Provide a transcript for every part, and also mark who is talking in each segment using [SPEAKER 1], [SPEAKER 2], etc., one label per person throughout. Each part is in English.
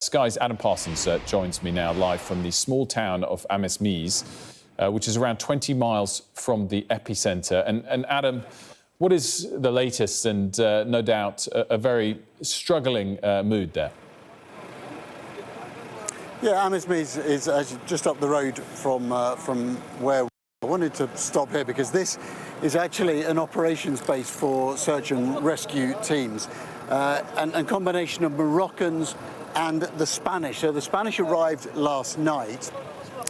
[SPEAKER 1] Sky's Adam Parsons joins me now live from the small town of Amizmiz, which is around 20 miles from the epicenter. And Adam, what is the latest and no doubt a very struggling mood there?
[SPEAKER 2] Yeah, Amizmiz is just up the road from where I wanted to stop here because this is actually an operations base for search and rescue teams, and combination of Moroccans and the Spanish. So the Spanish arrived last night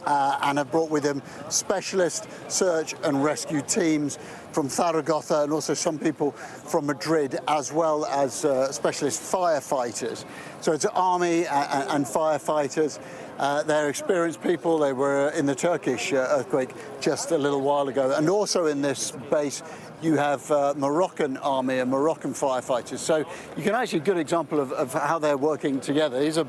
[SPEAKER 2] and have brought with them specialist search and rescue teams from Zaragoza and also some people from Madrid, as well as specialist firefighters. So it's army and firefighters. They're experienced people. They were in the Turkish earthquake just a little while ago. And also in this base, you have Moroccan army and Moroccan firefighters. So you can actually, a good example of how they're working together. These are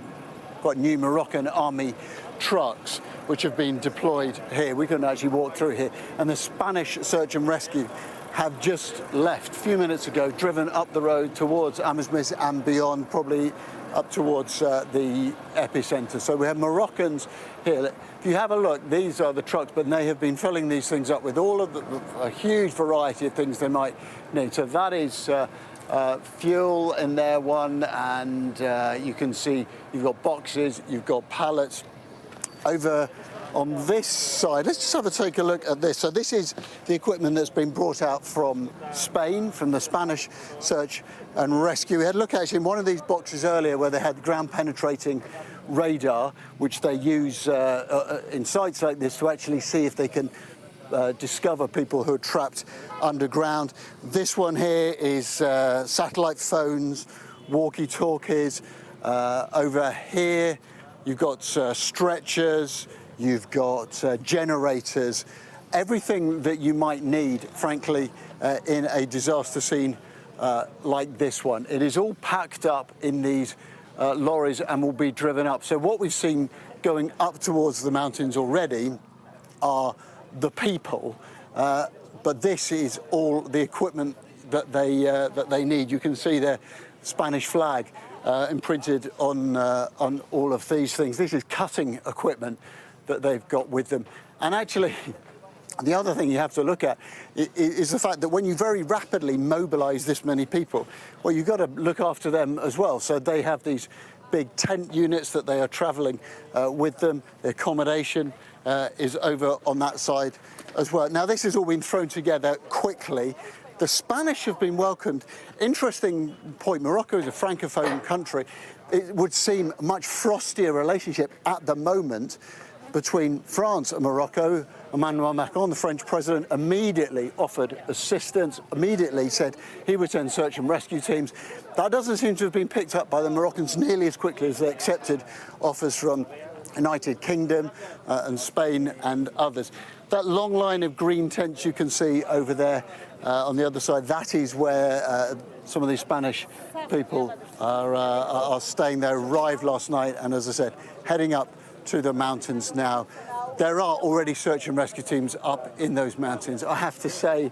[SPEAKER 2] quite new Moroccan army trucks which have been deployed here. We can actually walk through here. And the Spanish search and rescue have just left a few minutes ago, driven up the road towards Amizmiz and beyond, probably up towards the epicenter. So we have Moroccans here. If you have a look, these are the trucks, but they have been filling these things up with all of a huge variety of things they might need. So that is fuel in there, one, and you can see you've got boxes, you've got pallets. Over on this side, let's just take a look at this. So this is the equipment that's been brought out from Spain, from the Spanish search and rescue. We had a look actually in one of these boxes earlier where they had ground-penetrating radar, which they use in sites like this to actually see if they can discover people who are trapped underground. This one here is satellite phones, walkie-talkies. Over here, you've got stretchers, you've got generators, everything that you might need, frankly, in a disaster scene like this one. It is all packed up in these lorries and will be driven up. So what we've seen going up towards the mountains already are the people, but this is all the equipment that they need. You can see their Spanish flag imprinted on all of these things. This is cutting equipment that they've got with them. And actually, the other thing you have to look at is the fact that when you very rapidly mobilize this many people, well, you've got to look after them as well. So they have these big tent units that they are traveling with them. The accommodation is over on that side as well. Now, this has all been thrown together quickly. The Spanish have been welcomed. Interesting point, Morocco is a Francophone country. It would seem a much frostier relationship at the moment between France and Morocco. Emmanuel Macron, the French president, immediately offered assistance, immediately said he would send search and rescue teams. That doesn't seem to have been picked up by the Moroccans nearly as quickly as they accepted offers from United Kingdom and Spain and others. That long line of green tents you can see over there on the other side, that is where some of these Spanish people are staying. They arrived last night and, as I said, heading up to the mountains now. There are already search and rescue teams up in those mountains. I have to say,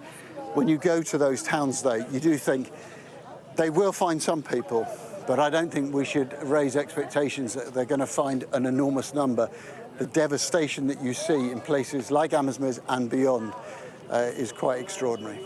[SPEAKER 2] when you go to those towns, though, you do think they will find some people, but I don't think we should raise expectations that they're going to find an enormous number. The devastation that you see in places like Amizmiz and beyond is quite extraordinary.